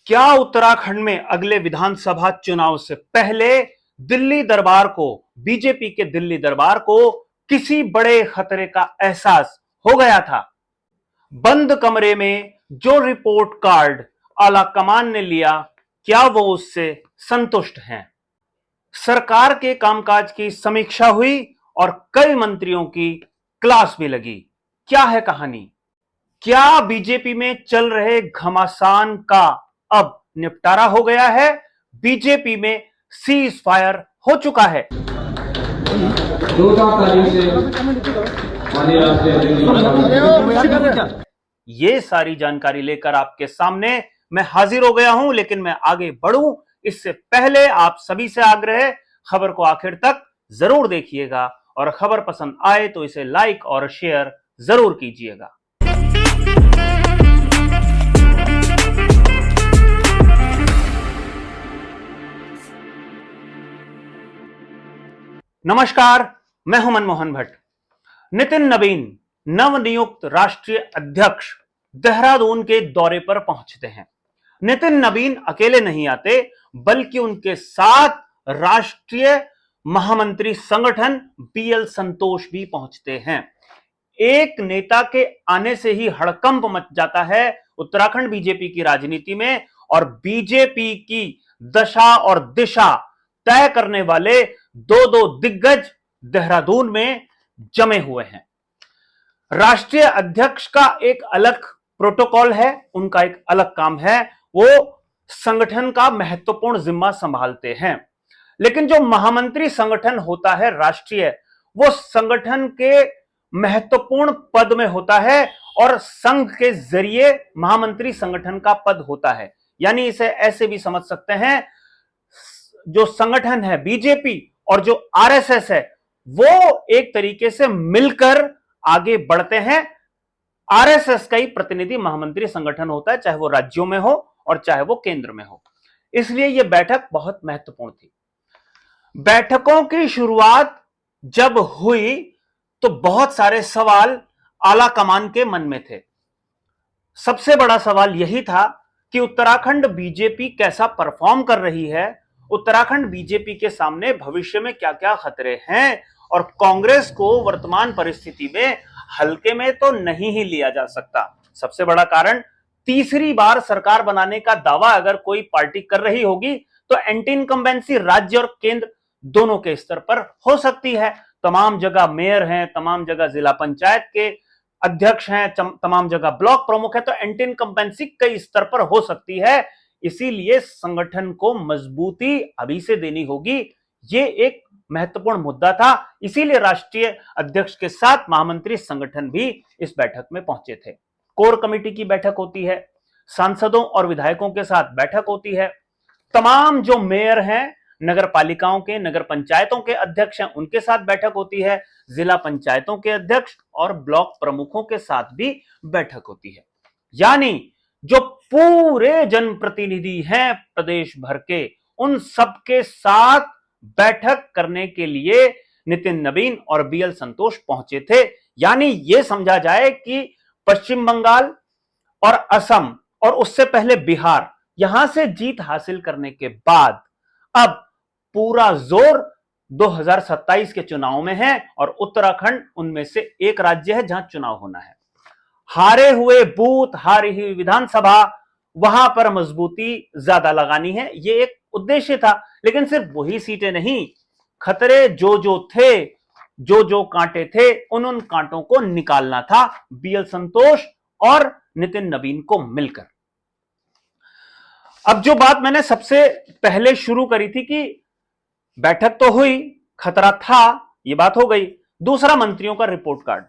क्या उत्तराखंड में अगले विधानसभा चुनाव से पहले दिल्ली दरबार को, बीजेपी के दिल्ली दरबार को किसी बड़े खतरे का एहसास हो गया था? बंद कमरे में जो रिपोर्ट कार्ड आला कमान ने लिया, क्या वो उससे संतुष्ट हैं? सरकार के कामकाज की समीक्षा हुई और कई मंत्रियों की क्लास भी लगी। क्या है कहानी? क्या बीजेपी में चल रहे घमासान का अब निपटारा हो गया है? बीजेपी में सीज फायर हो चुका है? 2 तारीख से माननीय राष्ट्रीय ये सारी जानकारी लेकर आपके सामने मैं हाजिर हो गया हूं, लेकिन मैं आगे बढ़ूं इससे पहले आप सभी से आग्रह है, खबर को आखिर तक जरूर देखिएगा और खबर पसंद आए तो इसे लाइक और शेयर जरूर कीजिएगा। नमस्कार, मैं हूं मनमोहन भट्ट। नितिन नवीन नवनियुक्त राष्ट्रीय अध्यक्ष देहरादून के दौरे पर पहुंचते हैं। नितिन नवीन अकेले नहीं आते, बल्कि उनके साथ राष्ट्रीय महामंत्री संगठन बीएल संतोष भी पहुंचते हैं। एक नेता के आने से ही हड़कंप मच जाता है उत्तराखंड बीजेपी की राजनीति में, और बीजेपी की दशा और दिशा तय करने वाले दो दो दिग्गज देहरादून में जमे हुए हैं। राष्ट्रीय अध्यक्ष का एक अलग प्रोटोकॉल है, उनका एक अलग काम है, वो संगठन का महत्वपूर्ण जिम्मा संभालते हैं। लेकिन जो महामंत्री संगठन होता है राष्ट्रीय, वो संगठन के महत्वपूर्ण पद में होता है और संघ के जरिए महामंत्री संगठन का पद होता है। यानी इसे ऐसे भी समझ सकते हैं, जो संगठन है बीजेपी और जो आरएसएस है, वो एक तरीके से मिलकर आगे बढ़ते हैं। आरएसएस का ही प्रतिनिधि महामंत्री संगठन होता है, चाहे वो राज्यों में हो और चाहे वो केंद्र में हो। इसलिए यह बैठक बहुत महत्वपूर्ण थी। बैठकों की शुरुआत जब हुई तो बहुत सारे सवाल आला कमान के मन में थे। सबसे बड़ा सवाल यही था कि उत्तराखंड बीजेपी कैसा परफॉर्म कर रही है, उत्तराखंड बीजेपी के सामने भविष्य में क्या क्या खतरे हैं, और कांग्रेस को वर्तमान परिस्थिति में हल्के में तो नहीं ही लिया जा सकता। सबसे बड़ा कारण, तीसरी बार सरकार बनाने का दावा अगर कोई पार्टी कर रही होगी तो एंटी इनकम्बेंसी राज्य और केंद्र दोनों के स्तर पर हो सकती है। तमाम जगह मेयर हैं, तमाम जगह जिला पंचायत के अध्यक्ष हैं, तमाम जगह ब्लॉक प्रमुख है, तो एंटी इनकम्बेंसी कई स्तर पर हो सकती है। इसीलिए संगठन को मजबूती अभी से देनी होगी, ये एक महत्वपूर्ण मुद्दा था। इसीलिए राष्ट्रीय अध्यक्ष के साथ महामंत्री संगठन भी इस बैठक में पहुंचे थे। कोर कमेटी की बैठक होती है, सांसदों और विधायकों के साथ बैठक होती है, तमाम जो मेयर हैं, नगर पालिकाओं के, नगर पंचायतों के अध्यक्ष हैं, उनके साथ बैठक होती है, जिला पंचायतों के अध्यक्ष और ब्लॉक प्रमुखों के साथ भी बैठक होती है। यानी जो पूरे जनप्रतिनिधि हैं प्रदेश भर के, उन सबके साथ बैठक करने के लिए नितिन नवीन और बीएल संतोष पहुंचे थे। यानी यह समझा जाए कि पश्चिम बंगाल और असम और उससे पहले बिहार, यहां से जीत हासिल करने के बाद अब पूरा जोर 2027 के चुनाव में है, और उत्तराखंड उनमें से एक राज्य है जहां चुनाव होना है। हारे हुए बूथ, हारी हुई विधानसभा, वहां पर मजबूती ज्यादा लगानी है, यह एक उद्देश्य था। लेकिन सिर्फ वही सीटें नहीं, खतरे जो जो थे, जो जो कांटे थे, उन उन कांटों को निकालना था बीएल संतोष और नितिन नवीन को मिलकर। अब जो बात मैंने सबसे पहले शुरू करी थी कि बैठक तो हुई, खतरा था, यह बात हो गई। दूसरा, मंत्रियों का रिपोर्ट कार्ड।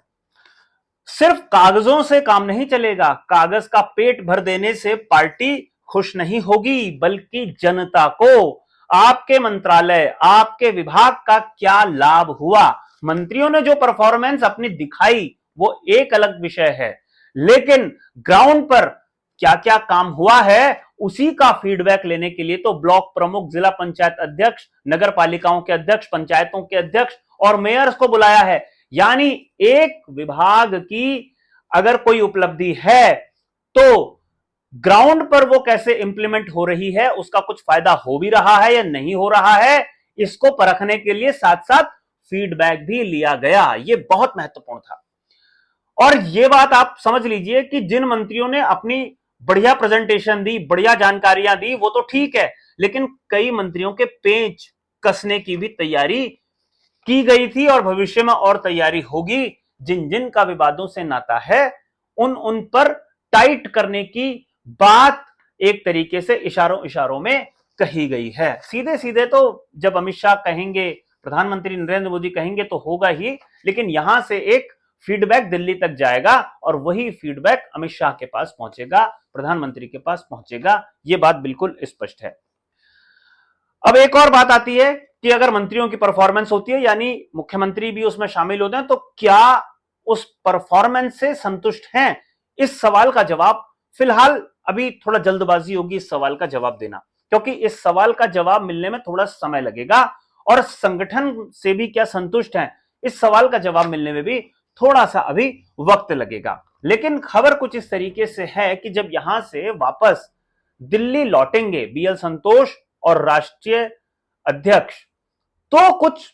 सिर्फ कागजों से काम नहीं चलेगा, कागज का पेट भर देने से पार्टी खुश नहीं होगी, बल्कि जनता को आपके मंत्रालय, आपके विभाग का क्या लाभ हुआ, मंत्रियों ने जो परफॉर्मेंस अपनी दिखाई वो एक अलग विषय है, लेकिन ग्राउंड पर क्या क्या काम हुआ है उसी का फीडबैक लेने के लिए तो ब्लॉक प्रमुख, जिला पंचायत अध्यक्ष, नगर पालिकाओं के अध्यक्ष, पंचायतों के अध्यक्ष और मेयर्स को बुलाया है। यानी एक विभाग की अगर कोई उपलब्धि है तो ग्राउंड पर वो कैसे इंप्लीमेंट हो रही है, उसका कुछ फायदा हो भी रहा है या नहीं हो रहा है, इसको परखने के लिए साथ साथ फीडबैक भी लिया गया। ये बहुत महत्वपूर्ण था। और ये बात आप समझ लीजिए कि जिन मंत्रियों ने अपनी बढ़िया प्रेजेंटेशन दी, बढ़िया जानकारियां दी, वो तो ठीक है, लेकिन कई मंत्रियों के पेंच कसने की भी तैयारी की गई थी और भविष्य में और तैयारी होगी। जिन जिन का विवादों से नाता है उन पर टाइट करने की बात एक तरीके से इशारों इशारों में कही गई है। सीधे सीधे तो जब अमित शाह कहेंगे, प्रधानमंत्री नरेंद्र मोदी कहेंगे तो होगा ही, लेकिन यहां से एक फीडबैक दिल्ली तक जाएगा और वही फीडबैक अमित शाह के पास पहुंचेगा, प्रधानमंत्री के पास पहुंचेगा। यह बात बिल्कुल स्पष्ट है। अब एक और बात आती है कि अगर मंत्रियों की परफॉर्मेंस होती है, यानी मुख्यमंत्री भी उसमें शामिल होते हैं, तो क्या उस परफॉर्मेंस से संतुष्ट हैं? इस सवाल का जवाब फिलहाल अभी थोड़ा जल्दबाजी होगी इस सवाल का जवाब देना, क्योंकि इस सवाल का जवाब मिलने में थोड़ा समय लगेगा और संगठन से भी क्या संतुष्ट हैं, इस सवाल का जवाब मिलने में भी थोड़ा सा अभी वक्त लगेगा। लेकिन खबर कुछ इस तरीके से है कि जब यहां से वापस दिल्ली लौटेंगे बीएल संतोष और राष्ट्रीय अध्यक्ष, तो कुछ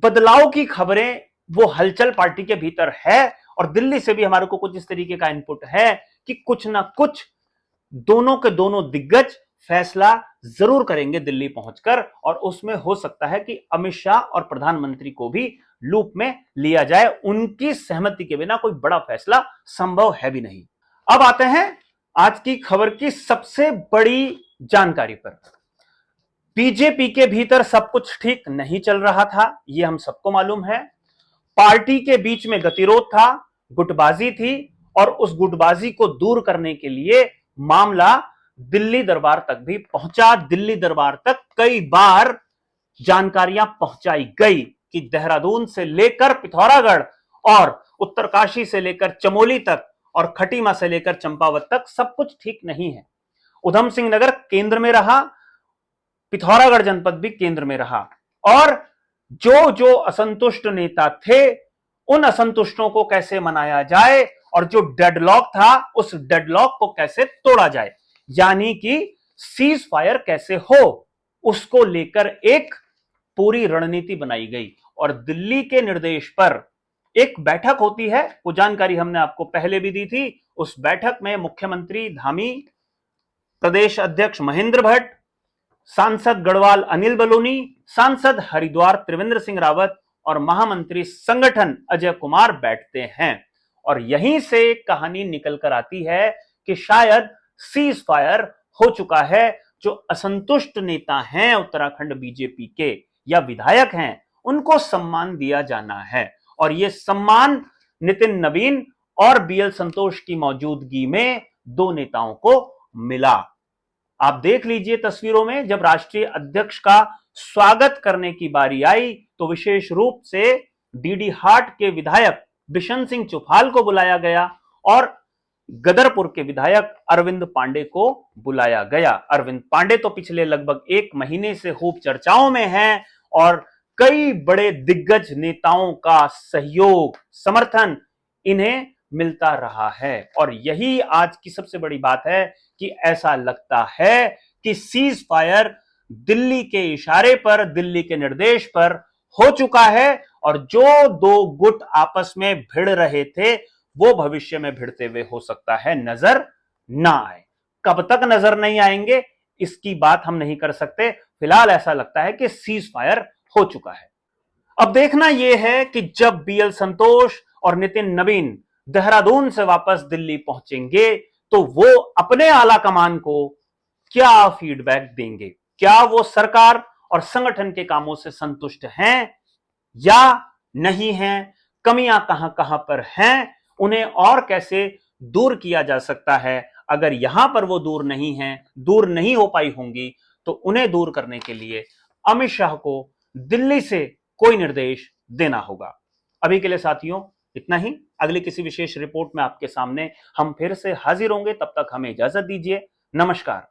बदलाव की खबरें, वो हलचल पार्टी के भीतर है और दिल्ली से भी हमारे को कुछ इस तरीके का इनपुट है कि कुछ ना कुछ दोनों के दोनों दिग्गज फैसला जरूर करेंगे दिल्ली पहुंचकर, और उसमें हो सकता है कि अमित शाह और प्रधानमंत्री को भी लूप में लिया जाए। उनकी सहमति के बिना कोई बड़ा फैसला संभव है भी नहीं। अब आते हैं आज की खबर की सबसे बड़ी जानकारी पर। बीजेपी के भीतर सब कुछ ठीक नहीं चल रहा था, यह हम सबको मालूम है। पार्टी के बीच में गतिरोध था, गुटबाजी थी, और उस गुटबाजी को दूर करने के लिए मामला दिल्ली दरबार तक भी पहुंचा। दिल्ली दरबार तक कई बार जानकारियां पहुंचाई गई कि देहरादून से लेकर पिथौरागढ़ और उत्तरकाशी से लेकर चमोली तक और खटीमा से लेकर चंपावत तक सब कुछ ठीक नहीं है। उधम सिंह नगर केंद्र में रहा, पिथौरागढ़ जनपद भी केंद्र में रहा, और जो जो असंतुष्ट नेता थे उन असंतुष्टों को कैसे मनाया जाए और जो डेडलॉक था उस डेडलॉक को कैसे तोड़ा जाए, यानी कि सीज फायर कैसे हो, उसको लेकर एक पूरी रणनीति बनाई गई। और दिल्ली के निर्देश पर एक बैठक होती है, वो जानकारी हमने आपको पहले भी दी थी। उस बैठक में मुख्यमंत्री धामी, प्रदेश अध्यक्ष महेंद्र भट्ट, सांसद गढ़वाल अनिल बलूनी, सांसद हरिद्वार त्रिवेंद्र सिंह रावत और महामंत्री संगठन अजय कुमार बैठते हैं। और यहीं से कहानी निकल कर आती है कि शायद सीज फायर हो चुका है। जो असंतुष्ट नेता हैं उत्तराखंड बीजेपी के या विधायक हैं, उनको सम्मान दिया जाना है, और यह सम्मान नितिन नवीन और बीएल संतोष की मौजूदगी में दो नेताओं को मिला। आप देख लीजिए तस्वीरों में, जब राष्ट्रीय अध्यक्ष का स्वागत करने की बारी आई तो विशेष रूप से डीडी हाट के विधायक बिशन सिंह चुफाल को बुलाया गया और गदरपुर के विधायक अरविंद पांडे को बुलाया गया। अरविंद पांडे तो पिछले लगभग एक महीने से खूब चर्चाओं में हैं और कई बड़े दिग्गज नेताओं का सहयोग, समर्थन इन्हें मिलता रहा है। और यही आज की सबसे बड़ी बात है कि ऐसा लगता है कि सीज फायर दिल्ली के इशारे पर, दिल्ली के निर्देश पर हो चुका है, और जो दो गुट आपस में भिड़ रहे थे वो भविष्य में भिड़ते हुए हो सकता है नजर ना आए। कब तक नजर नहीं आएंगे इसकी बात हम नहीं कर सकते। फिलहाल ऐसा लगता है कि सीज फायर हो चुका है। अब देखना यह है कि जब बीएल संतोष और नितिन नवीन देहरादून से वापस दिल्ली पहुंचेंगे तो वो अपने आला कमान को क्या फीडबैक देंगे। क्या वो सरकार और संगठन के कामों से संतुष्ट हैं या नहीं हैं, कमियां कहां कहां पर हैं, उन्हें और कैसे दूर किया जा सकता है। अगर यहां पर वो दूर नहीं हो पाई होंगी तो उन्हें दूर करने के लिए अमित शाह को दिल्ली से कोई निर्देश देना होगा। अभी के लिए साथियों इतना ही। अगली किसी विशेष रिपोर्ट में आपके सामने हम फिर से हाजिर होंगे। तब तक हमें इजाजत दीजिए। नमस्कार।